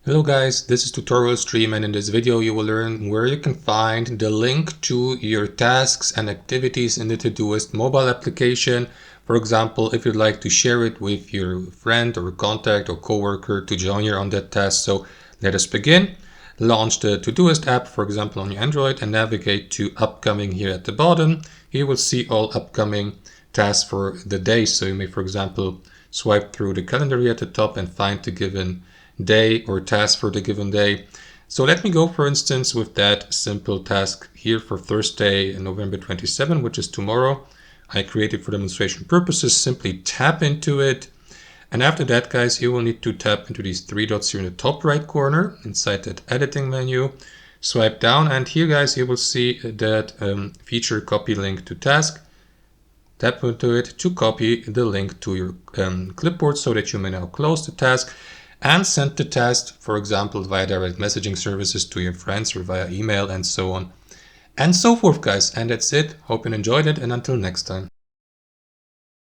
Hello guys, this is tutorial stream, and in this video you will learn where you can find the link to your tasks and activities in the Todoist mobile application. For example, if you'd like to share it with your friend or contact or coworker to join you on that task. So let us begin. Launch the Todoist app, for example, on your Android, and navigate to upcoming here at the bottom. Here you will see all upcoming tasks for the day. So you may, for example, swipe through the calendar here at the top and find the given day or task for the given day. So let me go, for instance, with that simple task here for Thursday, November 27, which is tomorrow. I created for demonstration purposes. Simply tap into it. And after that, guys, you will need to tap into these three dots here in the top right corner inside that editing menu. Swipe down, and here, guys, you will see that feature copy link to task. Tap into it to copy the link to your clipboard so that you may now close the task and send the task, for example, via direct messaging services to your friends or via email and so on and so forth, guys. And that's it. Hope you enjoyed it, and until next time.